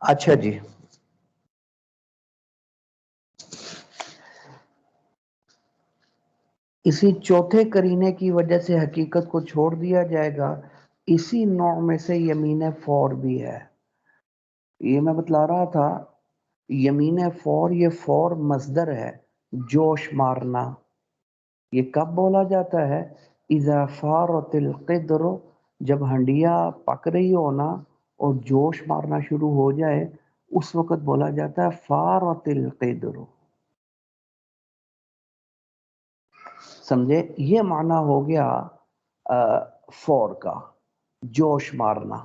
اچھا جی، اسی چوتھے کرینے کی وجہ سے حقیقت کو چھوڑ دیا جائے گا. اسی نوع میں سے یمین فور بھی ہے. یہ میں بتلا رہا تھا، یمین فور، یہ فور مصدر ہے، جوش مارنا. یہ کب بولا جاتا ہے؟ اذا فارت القدر، جب ہنڈیا پک رہی ہو نا اور جوش مارنا شروع ہو جائے، اس وقت بولا جاتا ہے فارت القدر. سمجھے؟ یہ معنی ہو گیا فور کا، جوش مارنا.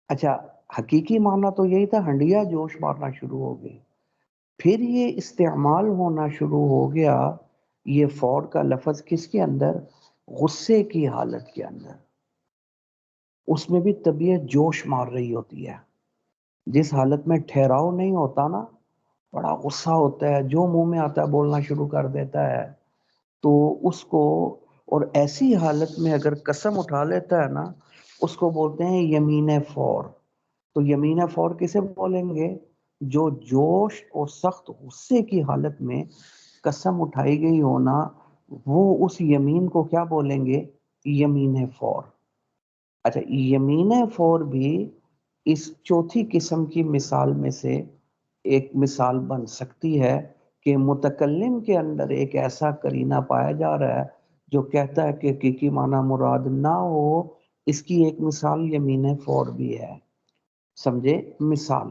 اچھا، حقیقی معنی تو یہی تھا، ہنڈیا جوش مارنا شروع ہو گئی. پھر یہ استعمال ہونا شروع ہو گیا یہ فور کا لفظ کس کے اندر؟ غصے کی حالت کے اندر. اس میں بھی طبیعت جوش مار رہی ہوتی ہے. جس حالت میں ٹھہراؤ نہیں ہوتا نا، بڑا غصہ ہوتا ہے، جو منہ میں آتا ہے بولنا شروع کر دیتا ہے، تو اس کو، اور ایسی حالت میں اگر قسم اٹھا لیتا ہے نا، اس کو بولتے ہیں یمین فور. تو یمین فور کسے بولیں گے؟ جو جوش اور سخت غصے کی حالت میں قسم اٹھائی گئی ہونا، وہ اس یمین کو کیا بولیں گے؟ یمین فور. اچھا، یمین فور بھی اس چوتھی قسم کی مثال میں سے ایک مثال بن سکتی ہے کہ متکلم کے اندر ایک ایسا کرینہ پایا جا رہا ہے جو کہتا ہے کہ حقیقی معنی مراد نہ ہو. اس کی ایک مثال یمین فور بھی ہے. سمجھے؟ مثال،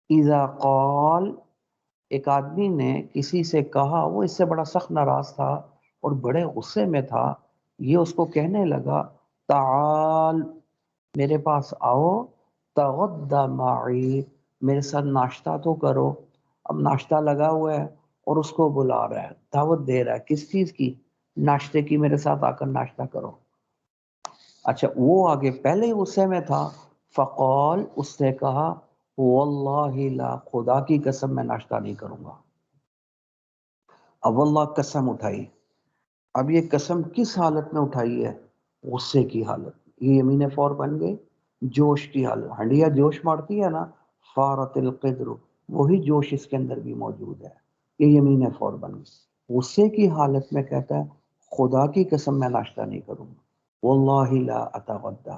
اذا قال، ایک آدمی نے کسی سے کہا، وہ اس سے بڑا سخت ناراض تھا اور بڑے غصے میں تھا. یہ اس کو کہنے لگا تعال، میرے پاس آؤ، تغدى معی، میرے ساتھ ناشتہ تو کرو. اب ناشتہ لگا ہوا ہے اور اس کو بلا رہا ہے، دعوت دے رہا ہے، کس چیز کی؟ ناشتے کی. میرے ساتھ آ کر ناشتہ کرو. اچھا، وہ آگے پہلے ہی غصے میں تھا. فقال، اس نے کہا واللہ لا، خدا کی قسم میں ناشتہ نہیں کروں گا. اب واللہ قسم اٹھائی. اب یہ قسم کس حالت میں اٹھائی ہے؟ غصے کی حالت. یہ یمین فور بن گئی. جوش کی حالت، ہنڈیا جوش مارتی ہے نا، فارت القدر، وہی جوش اس کے اندر بھی موجود ہے. یہ یمین فور بن گئی. غصے کی حالت میں کہتا ہے خدا کی قسم میں ناشتہ نہیں کروں گا، واللہ لا اتغدى.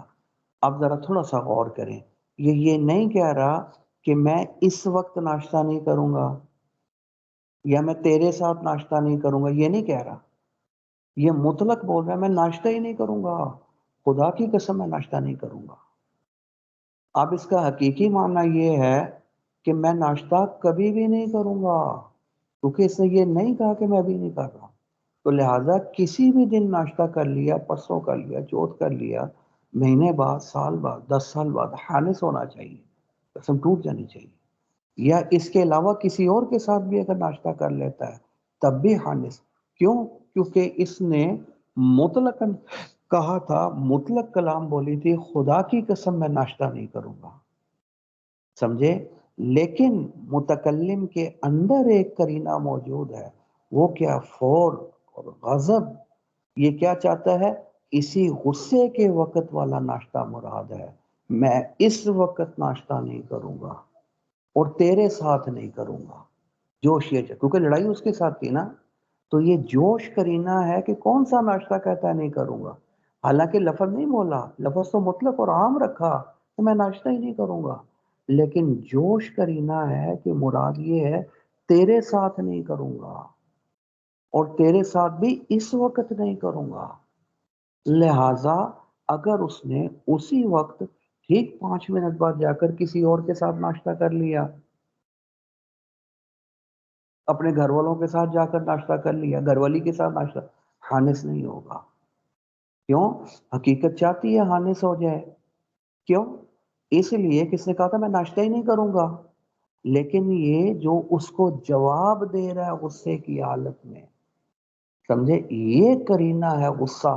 اب ذرا تھوڑا سا غور کریں، یہ نہیں کہہ رہا کہ میں اس وقت ناشتہ نہیں کروں گا یا میں تیرے ساتھ ناشتہ نہیں کروں گا، یہ نہیں کہہ رہا. یہ مطلق بول رہا ہے میں ناشتہ ہی نہیں کروں گا، خدا کی قسم میں ناشتہ نہیں کروں گا. اب اس کا حقیقی معنی یہ ہے کہ میں ناشتہ کبھی بھی نہیں کروں گا، کیونکہ اس نے یہ نہیں کہا کہ میں ابھی نہیں کر رہا. تو لہٰذا کسی بھی دن ناشتہ کر لیا، پرسوں کر لیا، چوتھ کر لیا، مہینے بعد، سال بعد، 10 سال بعد حانس ہونا چاہیے، قسم ٹوٹ جانی چاہیے. یا اس کے علاوہ کسی اور کے ساتھ بھی اگر ناشتہ کر لیتا ہے تب بھی حانس. کیوں؟ کیونکہ اس نے مطلق کہا تھا، مطلق کلام بولی تھی، خدا کی قسم میں ناشتہ نہیں کروں گا. سمجھے؟ لیکن متکلم کے اندر ایک کرینہ موجود ہے، وہ کیا؟ فور اور غضب. یہ کیا چاہتا ہے؟ اسی غصے کے وقت والا ناشتہ مراد ہے. میں اس وقت ناشتہ نہیں کروں گا اور تیرے ساتھ نہیں کروں گا. جوش یہ کیونکہ لڑائی اس کے ساتھ تھی نا، تو یہ جوش کرینہ ہے کہ کون سا ناشتہ کہتا ہے نہیں کروں گا. حالانکہ لفظ نہیں بولا، لفظ تو مطلق اور عام رکھا کہ میں ناشتہ ہی نہیں کروں گا، لیکن جوش کرینہ ہے کہ مراد یہ ہے تیرے ساتھ نہیں کروں گا اور تیرے ساتھ بھی اس وقت نہیں کروں گا. لہذا اگر اس نے اسی وقت ٹھیک 5 منٹ بعد جا کر کسی اور کے ساتھ ناشتہ کر لیا، اپنے گھر والوں کے ساتھ جا کر ناشتہ کر لیا، گھر والی کے ساتھ ناشتہ، حانس نہیں ہوگا. کیوں؟ حقیقت چاہتی ہے حانس ہو جائے. کیوں؟ اس لیے کس نے کہا تھا میں ناشتہ ہی نہیں کروں گا، لیکن یہ جو اس کو جواب دے رہا ہے غصے کی حالت میں، سمجھے؟ یہ کرینہ ہے غصہ،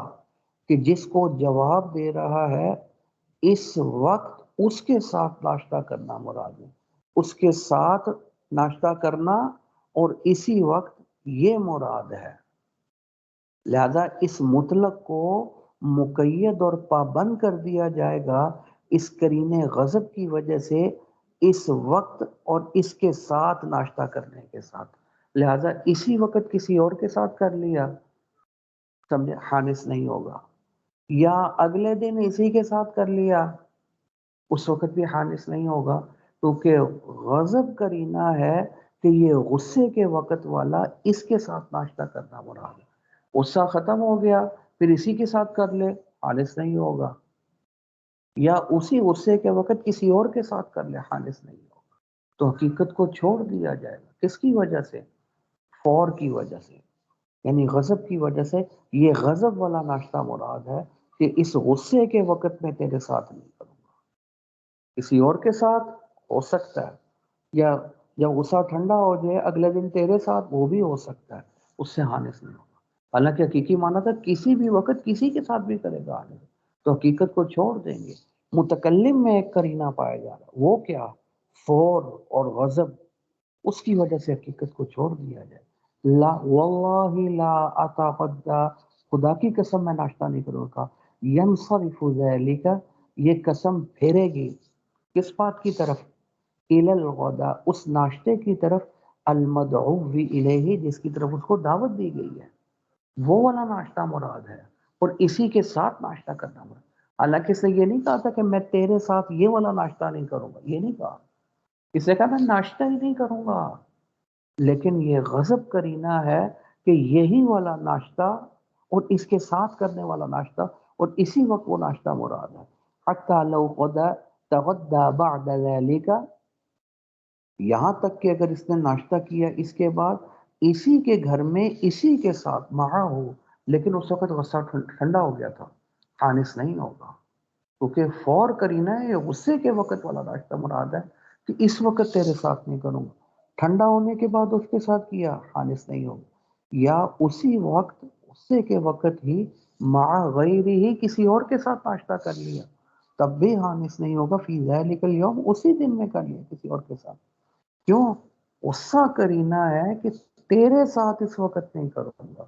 کہ جس کو جواب دے رہا ہے اس وقت اس کے ساتھ ناشتہ کرنا مراد ہے. اس کے ساتھ ناشتہ کرنا اور اسی وقت یہ مراد ہے. لہذا اس مطلق کو مقید اور پابند کر دیا جائے گا اس قرین غضب کی وجہ سے اس وقت اور اس کے ساتھ ناشتہ کرنے کے ساتھ، لہذا اسی وقت کسی اور کے ساتھ کر لیا، سمجھے، حانس نہیں ہوگا. یا اگلے دن اسی کے ساتھ کر لیا، اس وقت بھی حانس نہیں ہوگا، کیونکہ غضب کرینہ ہے کہ یہ غصے کے وقت والا اس کے ساتھ ناشتہ کرنا مراد ہے. غصہ ختم ہو گیا پھر اسی کے ساتھ کر لے، حانس نہیں ہوگا. یا اسی غصے کے وقت کسی اور کے ساتھ کر لے، حانس نہیں ہوگا. تو حقیقت کو چھوڑ دیا جائے گا. کس کی وجہ سے؟ فور کی وجہ سے، یعنی غضب کی وجہ سے. یہ غضب والا ناشتہ مراد ہے کہ اس غصے کے وقت میں تیرے ساتھ نہیں کروں گا، کسی اور کے ساتھ ہو سکتا ہے، یا جب غصہ ٹھنڈا ہو جائے اگلے دن تیرے ساتھ، وہ بھی ہو سکتا ہے، اس سے حانس نہیں ہوگا. حالانکہ حقیقی معنی تھا کسی بھی وقت کسی کے ساتھ بھی کرے گا حانس. تو حقیقت کو چھوڑ دیں گے. متکلم میں ایک قرینہ پایا جا رہا، وہ کیا؟ فور اور غضب. اس کی وجہ سے حقیقت کو چھوڑ دیا جائے. لا واللہ لا اتغدی، خدا کی قسم میں ناشتہ نہیں کروں گا. ینصرف ذلک، یہ قسم پھیرے گی کس بات کی طرف؟ الی الغداء، اس ناشتے کی طرف، المدعو الیہ، جس کی طرف اس کو دعوت دی گئی ہے، وہ والا ناشتہ مراد ہے. اور اسی کے ساتھ ناشتہ کرنا مراد. حالانکہ اس نے یہ نہیں کہا تھا کہ میں تیرے ساتھ یہ والا ناشتہ نہیں کروں گا، یہ نہیں کہا. اس نے کہا میں ناشتہ ہی نہیں کروں گا. لیکن یہ غضب کرینہ ہے کہ یہی والا ناشتہ اور اس کے ساتھ کرنے والا ناشتہ اور اسی وقت وہ ناشتہ مراد ہے. حتی لو تغدى بعد ذلك، یہاں تک کہ اگر اس نے ناشتہ کیا اس کے بعد اسی کے گھر میں اسی کے ساتھ معہ ہو، لیکن اس وقت غصہ ٹھنڈا ہو گیا تھا، حانس نہیں ہوگا. کیونکہ فور کرینہ ہے، یہ غصے کے وقت والا ناشتہ مراد ہے کہ اس وقت تیرے ساتھ نہیں کروں گا. ٹھنڈا ہونے کے بعد اس کے ساتھ کیا، حانس نہیں ہوگا. یا اسی وقت غصے کے وقت ہی مع غیرہ ہی کسی اور کے ساتھ ناشتہ کر لیا، تب بھی حانس نہیں ہوگا. فی ذلک الیوم، اسی دن میں کر لیا کسی اور کے ساتھ. کیوں؟ غصہ کرینہ ہے کہ تیرے ساتھ اس وقت نہیں کروں گا.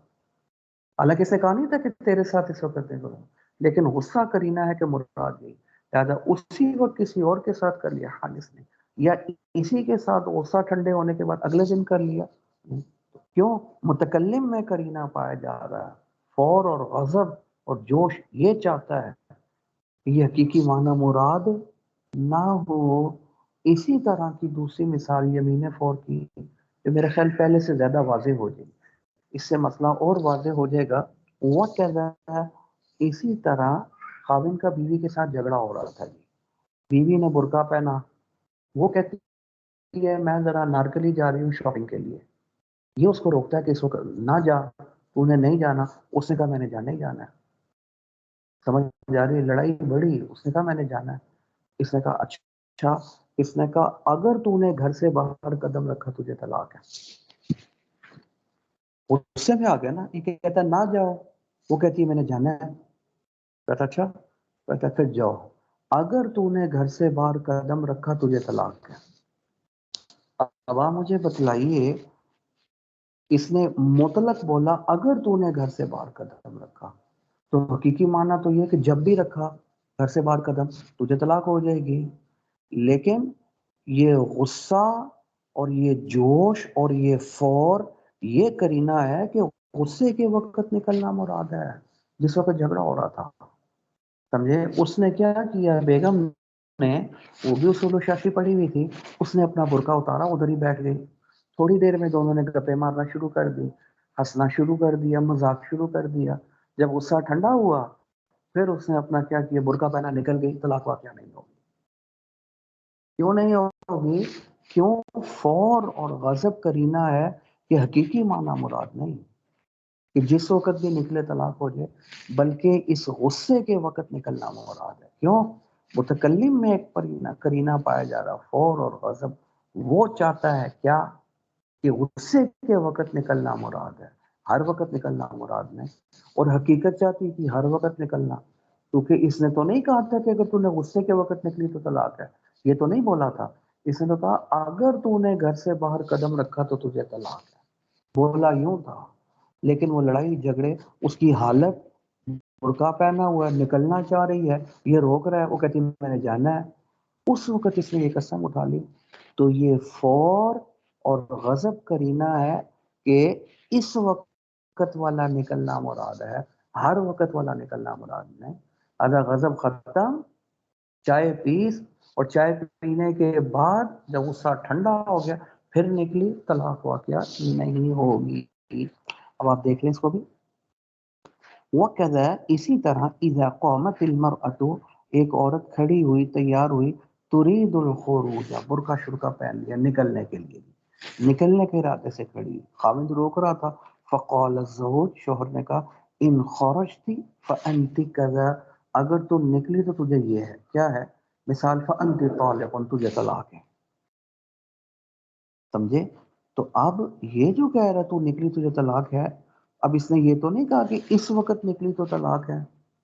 حالانکہ اسے کہا نہیں تھا کہ تیرے ساتھ اس وقت نہیں کروں گا، لیکن غصہ کرینہ ہے کہ مراد یہی. لہٰذا اسی وقت کسی اور کے ساتھ کر لیا، حادث نہیں. یا اسی کے ساتھ غصہ ٹھنڈے ہونے کے بعد اگلے دن کر لیا. کیوں؟ متکلم میں کرینہ پایا جا رہا ہے. فور اور غضب اور جوش یہ چاہتا ہے کہ یہ حقیقی معنی مراد نہ ہو. اسی طرح کی دوسری مثال یمین فور کی، جو میرے خیال پہلے سے زیادہ واضح ہو جائے گی، اس سے مسئلہ اور واضح ہو جائے گا. وہ کہتا ہے اسی طرح خاوند کا بیوی کے ساتھ جھگڑا ہو رہا تھا. بیوی نے برقع پہنا، وہ کہتی ہے میں ذرا نارکلی جا رہی ہوں شاپنگ کے لیے. یہ اس کو روکتا ہے کہ اس وقت نہ جا، تو نے نہیں جانا. اس نے کہا میں نے جانا ہی جانا ہے. سمجھ جا رہی ہے؟ لڑائی بڑی. اس نے کہا میں نے جانا ہے. اس نے کہا اچھا. اس نے کہا اگر تو نے گھر سے باہر قدم رکھا تجھے طلاق ہے. غصے میں آ گیا نا، یہ کہتا نہ جاؤ، وہ کہتی ہے میں نے جانا ہے. کہتا اچھا، کہتا پھر جاؤ. اگر تو نے گھر سے باہر قدم رکھا تجھے طلاق ہے. اب آپ مجھے بتلائیے، اس نے مطلق بولا اگر تو نے گھر سے باہر قدم رکھا، تو حقیقی معنی تو یہ کہ جب بھی رکھا گھر سے باہر قدم تجھے طلاق ہو جائے گی. لیکن یہ غصہ اور یہ جوش اور یہ فور یہ کرینہ ہے کہ غصے کے وقت نکلنا مراد ہے، جس وقت جھگڑا ہو رہا تھا. سمجھے؟ اس نے کیا کیا، بیگم نے، وہ بھی اصول و شرطی پڑھی ہوئی تھی، اس نے اپنا برقع اتارا، ادھر ہی بیٹھ گئی. تھوڑی دیر میں دونوں نے گپے مارنا شروع کر دی، ہنسنا شروع کر دیا، مذاق شروع کر دیا. جب غصہ ٹھنڈا ہوا پھر اس نے اپنا کیا کیا، برقع پہنا نکل گئی. طلاق واقع نہیں ہوگی. کیوں نہیں ہوگی؟ کیوں؟ فور اور غضب کرینہ ہے کہ حقیقی معنی مراد نہیں کہ جس وقت بھی نکلے طلاق ہو جائے، بلکہ اس غصے کے وقت نکلنا مراد ہے. کیوں؟ متکلم میں ایک کرینہ پایا جا رہا، فور اور غضب. وہ چاہتا ہے کیا کہ غصے کے وقت نکلنا مراد ہے، ہر وقت نکلنا مراد نہیں. اور حقیقت چاہتی کہ ہر وقت نکلنا، کیونکہ اس نے تو نہیں کہا تھا کہ اگر تو نے غصے کے وقت نکلی تو طلاق ہے. یہ تو نہیں بولا تھا. اس نے تو کہا اگر تو نے گھر سے باہر قدم رکھا تو تجھے طلاق ہے. بولا یوں تھا. لیکن وہ لڑائی جھگڑے، اس کی حالت برقع پہنا ہوا ہے، نکلنا چاہ رہی ہے، یہ روک رہا ہے، وہ کہتی میں نے جانا ہے. اس وقت اس نے یہ قسم اٹھا لی. تو یہ فور اور غضب کرینہ ہے کہ اس وقت والا نکلنا مراد ہے، ہر وقت والا نکلنا مراد نہیں. اگر غضب ختم، چائے پیس، اور چائے پینے کے بعد جب غصہ ٹھنڈا ہو گیا پھر نکلی، طلاق واقعہ نہیں ہوگی. اب آپ دیکھ لیں اس کو بھی. وَكَذَا اسی طرح اذا قامت المرأة ایک عورت کھڑی ہوئی، تیار ہوئی، ترید الخروج برقع شرقہ پہن لیا نکلنے کے لیے، نکلنے کے ارادے سے کھڑی، خاوند روک رہا تھا. فقال الزوج شوہر نے کہا ان خرجتی فانت کذا اگر تم نکلی تو تجھے یہ ہے، کیا ہے؟ مثال فانت طالق تجھے طلاق ہے. سمجھے؟ تو اب یہ جو کہہ رہا تو نکلی تجھے طلاق ہے، اب اس نے یہ تو نہیں کہا کہ اس وقت نکلی تو طلاق ہے،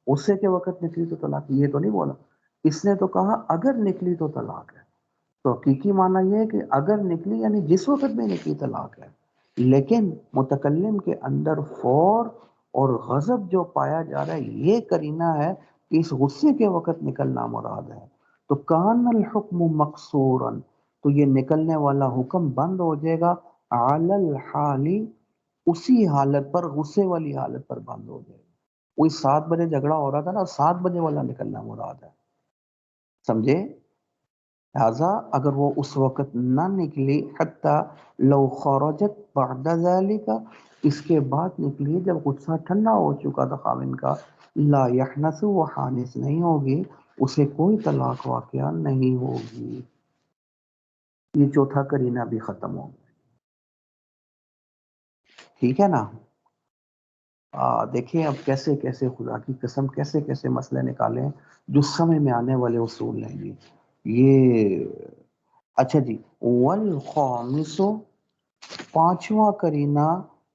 غصے کے وقت نکلی تو طلاق، یہ تو نہیں بولا. اس نے تو کہا اگر نکلی تو طلاق ہے. تو حقیقی معنی یہ ہے کہ اگر نکلی یعنی جس وقت میں نکلی طلاق ہے. لیکن متکلم کے اندر فور اور غضب جو پایا جا رہا ہے یہ کرینہ ہے کہ اس غصے کے وقت نکلنا مراد ہے. تو کان الحکم مقصورا تو یہ نکلنے والا حکم بند ہو جائے گا علی الحالی اسی حالت پر، غصے والی حالت پر بند ہو جائے گا. وہی 7 بجے جھگڑا ہو رہا تھا نا، 7 بجے والا نکلنا مراد ہے. سمجھے؟ لہذا اگر وہ اس وقت نہ نکلی حتی لو خرجت بعد ذلك اس کے بعد نکلی جب غصہ ٹھنڈا ہو چکا تھا خاوند کا، لا یحنث وہ حانث نہیں ہوگی، اسے کوئی طلاق واقعہ نہیں ہوگی. یہ چوتھا کرینہ بھی ختم ہو گیا. ٹھیک ہے نا؟ دیکھیں اب کیسے کیسے خدا کی قسم کیسے کیسے مسئلے نکالے ہیں جو سمجھ میں آنے والے اصول ہیں جی. یہ اچھا جی. والخامس پانچواں کرینہ،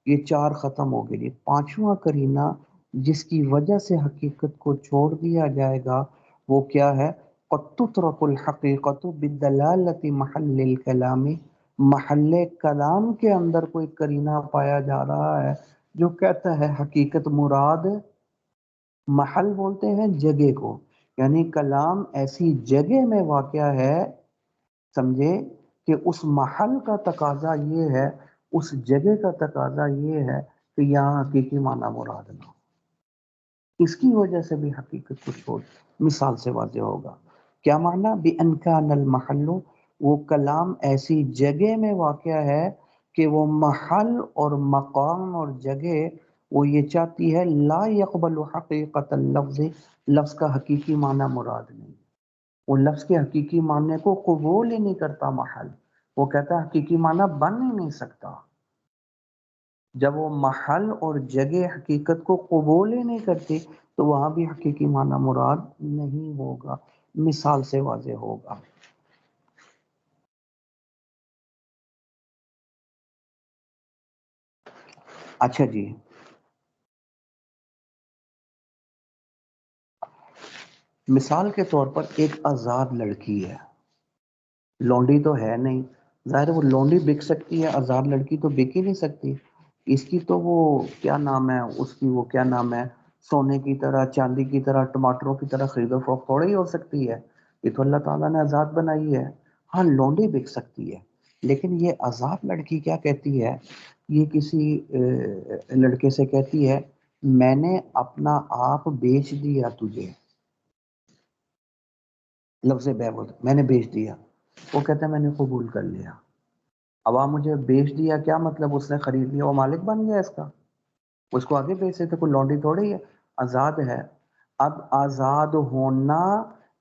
یہ 4 ختم ہو گئے جی. پانچواں کرینہ جس کی وجہ سے حقیقت کو چھوڑ دیا جائے گا وہ کیا ہے؟ قد تترک الحقیقت بدلالت محل الکلام محل کلام کے اندر کوئی کرینہ پایا جا رہا ہے جو کہتا ہے حقیقت مراد، محل بولتے ہیں جگہ کو، یعنی کلام ایسی جگہ میں واقع ہے، سمجھے، کہ اس محل کا تقاضا یہ ہے، اس جگہ کا تقاضا یہ ہے کہ یہاں حقیقی معنی مراد نہ ہو. اس کی وجہ سے بھی حقیقت کو چھوڑ. مثال سے واضح ہوگا کیا معنی؟ بِأَنْ كَانَ الْمَحَلُّ وہ کلام ایسی جگہ میں واقع ہے کہ وہ محل اور مقام اور جگہ وہ یہ چاہتی ہے لا يقبل حقیقت اللفظ لفظ کا حقیقی معنی مراد نہیں، وہ لفظ کے حقیقی معنی کو قبول ہی نہیں کرتا. محل وہ کہتا ہے حقیقی معنی بن ہی نہیں سکتا. جب وہ محل اور جگہ حقیقت کو قبول ہی نہیں کرتی تو وہاں بھی حقیقی معنی مراد نہیں ہوگا. مثال سے واضح ہوگا. اچھا جی. مثال کے طور پر ایک آزاد لڑکی ہے، لونڈی تو ہے نہیں، ظاہر ہے وہ لونڈی بک سکتی ہے، آزاد لڑکی تو بک ہی نہیں سکتی. اس کی تو وہ کیا نام ہے اس کی، وہ کیا نام ہے، سونے کی طرح چاندی کی طرح ٹماٹروں کی طرح خرید و فروخت تھوڑی ہی ہو سکتی ہے. یہ تو اللہ تعالیٰ نے آزاد بنائی ہے. ہاں لونڈی بک سکتی ہے، لیکن یہ آزاد لڑکی کیا کہتی ہے؟ یہ کسی لڑکے سے کہتی ہے میں نے اپنا آپ بیچ دیا تجھے، لفظ بے بولتے میں نے بیچ دیا. وہ کہتا ہے میں نے قبول کر لیا. اب آپ مجھے بیچ دیا کیا مطلب؟ اس نے خرید لیا، وہ مالک بن گیا اس کا، اس کو آگے بیچ سکتے، کوئی لونڈی تھوڑی ہے، آزاد ہے. اب آزاد ہونا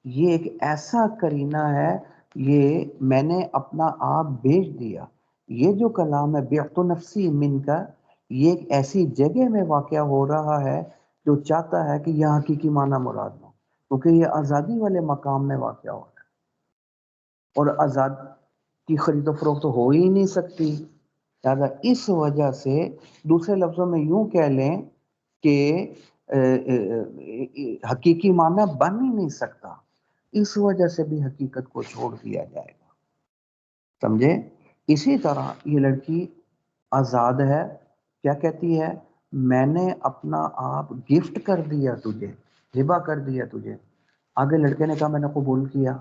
یہ ایک ایسا کرینہ ہے، یہ میں نے اپنا آپ بیچ دیا. یہ جو کلام ہے بعت نفسی من کا، یہ ایک ایسی جگہ میں واقع ہو رہا ہے جو چاہتا ہے کہ یہاں حقیقی معنی مراد ہو، کیونکہ یہ آزادی والے مقام میں واقع ہو رہا ہے اور آزاد کی خرید و فروخت ہو ہی نہیں سکتی. لہٰذا اس وجہ سے دوسرے لفظوں میں یوں کہہ لیں کہ حقیقی معنی بن ہی نہیں سکتا، اس وجہ سے بھی حقیقت کو چھوڑ دیا جائے گا. سمجھے؟ اسی طرح یہ لڑکی آزاد ہے، کیا کہتی ہے؟ میں نے اپنا آپ گفٹ کر دیا تجھے، ہبہ کر دیا تجھے. آگے لڑکے نے کہا میں نے قبول کیا.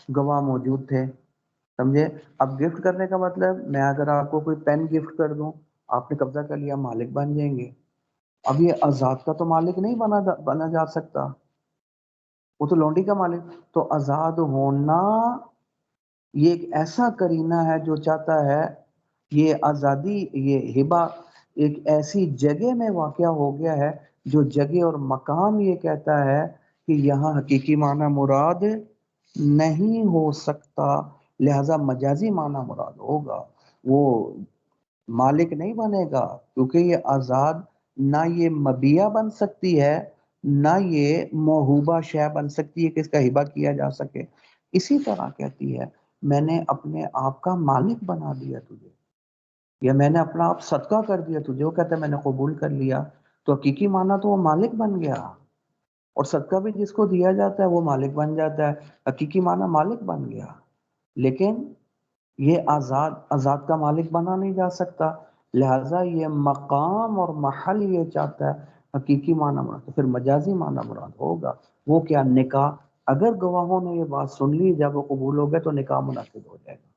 گواہ موجود تھے، سمجھے؟ اب گفٹ کرنے کا مطلب میں اگر آپ کو کوئی پین گفٹ کر دوں، آپ نے قبضہ کر لیا، مالک بن جائیں گے۔ اب یہ آزاد کا تو مالک نہیں بنا جا سکتا، وہ تو لونڈی کا مالک۔ تو آزاد ہونا یہ ایک ایسا کرینہ ہے جو چاہتا ہے، یہ آزادی، یہ ہبہ ایک ایسی جگہ میں واقع ہو گیا ہے جو جگہ اور مقام یہ کہتا ہے کہ یہاں حقیقی معنی مراد نہیں ہو سکتا، لہذا مجازی معنی مراد ہوگا۔ وہ مالک نہیں بنے گا، کیونکہ یہ آزاد نہ یہ مبیع بن سکتی ہے، نہ یہ موہوبہ شے بن سکتی ہے کہ اس کا ہبہ کیا جا سکے۔ اسی طرح کہتی ہے میں نے اپنے آپ کا مالک بنا دیا تجھے، یا میں نے اپنا آپ صدقہ کر دیا تجھے، وہ کہتا ہے میں نے قبول کر لیا، تو حقیقی معنی تو وہ مالک بن گیا، اور صدقہ بھی جس کو دیا جاتا ہے وہ مالک بن جاتا ہے، حقیقی معنی مالک بن گیا۔ لیکن یہ آزاد کا مالک بنا نہیں جا سکتا، لہذا یہ مقام اور محل یہ چاہتا ہے حقیقی معنی مراد، تو پھر مجازی معنی مراد ہوگا۔ وہ کیا؟ نکاح۔ اگر گواہوں نے یہ بات سن لی، جب وہ قبول ہو گئے تو نکاح منعقد ہو جائے گا،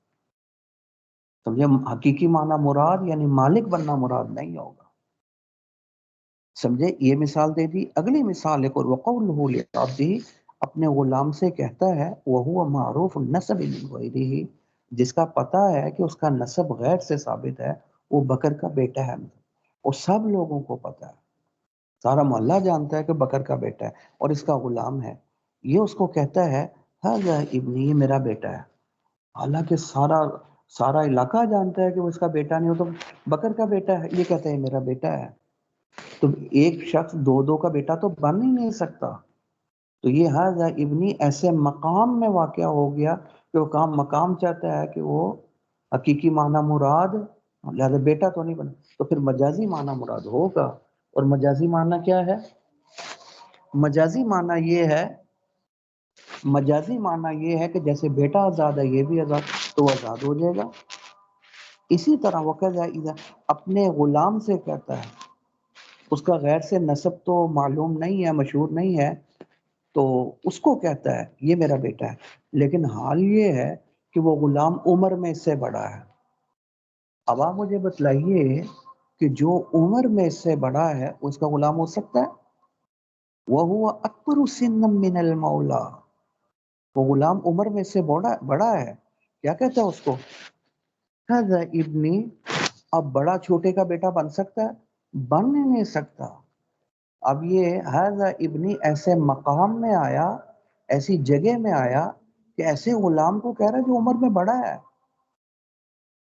سمجھے؟ حقیقی معنی مراد یعنی مالک بننا مراد نہیں ہوگا، سمجھے؟ یہ مثال دے دی۔ اگلی مثال ایک اور، وقوله لعبده، اپنے غلام سے کہتا ہے، وهو معروف النسب من غیره، جس کا پتہ ہے کہ اس کا نسب غیر سے ثابت ہے، وہ بکر کا بیٹا ہے، اور سب لوگوں کو پتہ ہے، سارا محلہ جانتا ہے کہ بکر کا بیٹا ہے اور اس کا غلام ہے۔ یہ اس کو کہتا ہے ھذا ابنی، یہ میرا بیٹا ہے، حالانکہ سارا علاقہ جانتا ہے کہ وہ اس کا بیٹا نہیں، وہ تو بکر کا بیٹا ہے، یہ کہتا ہے میرا بیٹا ہے۔ تو ایک شخص دو کا بیٹا تو بن ہی نہیں سکتا، تو یہ ھذا ابنی ایسے مقام میں واقع ہو گیا کہ وہ مقام چاہتا ہے کہ وہ حقیقی معنی مراد، لہذا بیٹا تو نہیں بنا، تو پھر مجازی معنی مراد ہوگا۔ اور مجازی معنی کیا ہے؟ مجازی معنی یہ ہے کہ جیسے بیٹا آزاد ہے، یہ بھی آزاد، تو وہ آزاد ہو جائے گا۔ اسی طرح وہ اپنے غلام سے کہتا ہے، اس کا غیر سے نسب تو معلوم نہیں ہے، مشہور نہیں ہے، تو اس کو کہتا ہے یہ میرا بیٹا ہے، لیکن حال یہ ہے کہ وہ غلام عمر میں اس سے بڑا ہے۔ اب آپ مجھے بتلائیے کہ جو عمر میں اس سے بڑا ہے اس کا غلام ہو سکتا ہے؟ وَهُوَ أَكْبَرُ سِنًّا مِنَ الْمَوْلَى، وہ غلام عمر میں اس سے بڑا ہے، کیا کہتا ہے اس کو؟ ھذا ابنی۔ اب بڑا چھوٹے کا بیٹا بن سکتا ہے؟ بن ہی نہیں سکتا۔ اب یہ ھذا ابنی ایسے مقام میں آیا، ایسی جگہ میں آیا کہ ایسے غلام کو کہہ رہا ہے جو عمر میں بڑا ہے،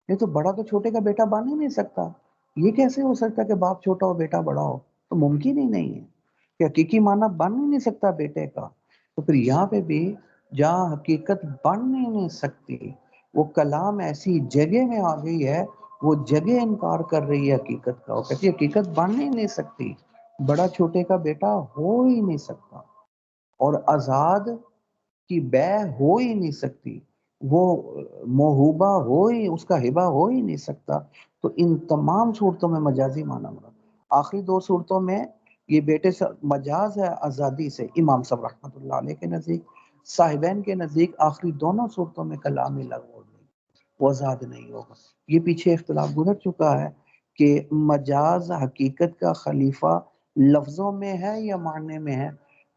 یہ تو بڑا تو چھوٹے کا بیٹا بن ہی نہیں سکتا۔ یہ کیسے ہو سکتا ہے کہ باپ چھوٹا ہو بیٹا بڑا ہو؟ تو ممکن ہی نہیں ہے کہ حقیقی معنی بن ہی نہیں سکتا بیٹے کا۔ تو پھر یہاں پہ بھی جہاں حقیقت بن ہی نہیں سکتی، وہ کلام ایسی جگہ میں آ گئی ہے، وہ جگہ انکار کر رہی ہے حقیقت کا، وہ کہتی ہے حقیقت بن ہی نہیں سکتی، بڑا چھوٹے کا بیٹا ہو ہی نہیں سکتا، اور آزاد کی بے ہو ہی نہیں سکتی، وہ موہوبہ اس کا ہبہ ہو ہی نہیں سکتا۔ تو ان تمام صورتوں میں مجازی معنی مراد۔ آخری دو صورتوں میں یہ بیٹے سے مجاز ہے آزادی سے، امام صاحب رحمۃ اللہ علیہ کے نزدیک، صاحبین کے نزدیک آخری دونوں صورتوں میں کلام ہی لغو ہو جائے گا، وہ آزاد نہیں ہوگا۔ یہ پیچھے اختلاف گزر چکا ہے کہ مجاز حقیقت کا خلیفہ لفظوں میں ہے یا معنی میں ہے۔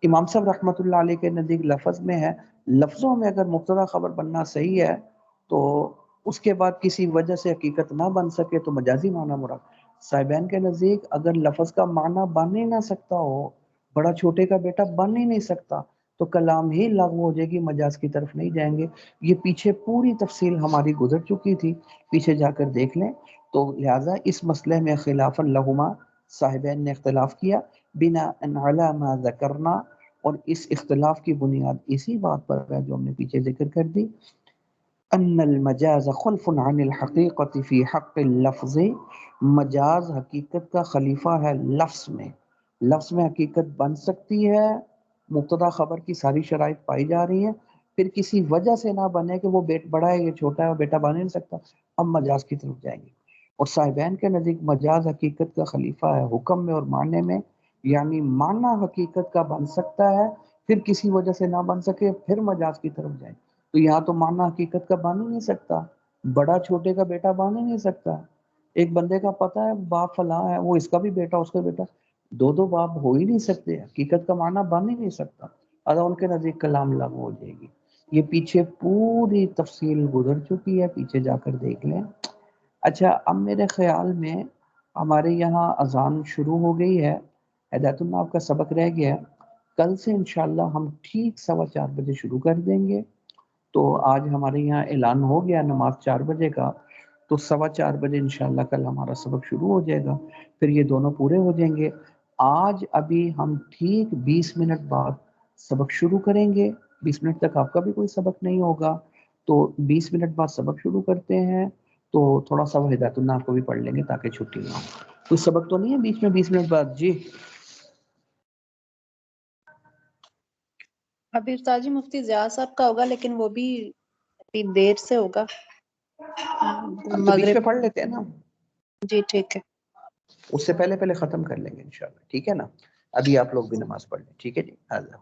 امام صاحب رحمۃ اللہ علیہ کے نزدیک لفظ میں ہے، لفظوں میں اگر مبتدا خبر بننا صحیح ہے تو اس کے بعد کسی وجہ سے حقیقت نہ بن سکے تو مجازی معنی مراد۔ صاحبین کے نزدیک اگر لفظ کا معنی بن ہی نہ سکتا ہو، بڑا چھوٹے کا بیٹا بن ہی نہیں سکتا، تو کلام ہی لغو ہو جائے گی، مجاز کی طرف نہیں جائیں گے۔ یہ پیچھے پوری تفصیل ہماری گزر چکی تھی، پیچھے جا کر دیکھ لیں۔ تو لہٰذا اس مسئلے میں خلاف لہما صاحبین نے اختلاف کیا، بنا علی ما ذکرنا، اور اس اختلاف کی بنیاد اسی بات پر ہے جو ہم نے پیچھے ذکر کر دی، ان المجاز خلف عن الحقیقت فی حق اللفظ، مجاز حقیقت کا خلیفہ ہے لفظ میں، لفظ میں حقیقت بن سکتی ہے، مبتدا خبر کی ساری شرائط پائی جا رہی ہیں، پھر کسی وجہ سے نہ بنے کہ وہ بڑا ہے یہ چھوٹا ہے، وہ بیٹا بن نہیں سکتا، اب مجاز کی طرف جائیں گے۔ اور صاحبین کے نزدیک مجاز حقیقت کا خلیفہ ہے حکم میں اور معنی میں، یعنی معنی حقیقت کا بن سکتا ہے، پھر کسی وجہ سے نہ بن سکے، پھر مجاز کی طرف جائیں۔ تو یہاں تو ماننا حقیقت کا بن ہی نہیں سکتا، بڑا چھوٹے کا بیٹا بن ہی نہیں سکتا. ایک بندے کا پتہ ہے باپ فلاں ہے، وہ اس کا بھی بیٹا اس کا بیٹا، دو دو باپ ہو ہی نہیں سکتے، حقیقت کا معنی بن ہی نہیں سکتا. اگر ان کے نزدیک کلام لغو ہو جائے گی. یہ پیچھے پوری تفصیل گزر چکی ہے، پیچھے جا کر دیکھ لیں. اچھا اب میرے خیال میں ہمارے یہاں اذان شروع ہو گئی ہے. ہدایت اللہ آپ کا سبق رہ گیا، کل سے انشاءاللہ ہم ٹھیک 4:15 بجے شروع کر دیں گے. تو آج ہمارے یہاں اعلان ہو گیا نماز 4 بجے کا، تو 4:15 بجے انشاءاللہ کل ہمارا سبق شروع ہو جائے گا، پھر یہ دونوں پورے ہو جائیں گے. آج ابھی ہم ٹھیک 20 منٹ بعد سبق شروع کریں گے. 20 منٹ تک آپ کا بھی کوئی سبق نہیں ہوگا، تو 20 منٹ بعد سبق شروع کرتے ہیں. تو تھوڑا سا ہدایت اللہ آپ کو بھی پڑھ لیں گے تاکہ چھٹی نہ ہو. کوئی سبق تو نہیں ہے بیچ میں 20 منٹ بعد؟ جی ابھی استاد جی مفتی ضیاء صاحب کا ہوگا، لیکن وہ بھی ابھی دیر سے ہوگا تو بیچ مغرب. میں پڑھ لیتے ہیں نا، جی ٹھیک ہے، اس سے پہلے ختم کر لیں گے انشاءاللہ، ٹھیک ہے نا. ابھی آپ لوگ بھی نماز پڑھ لیں، ٹھیک ہے جی. اللہ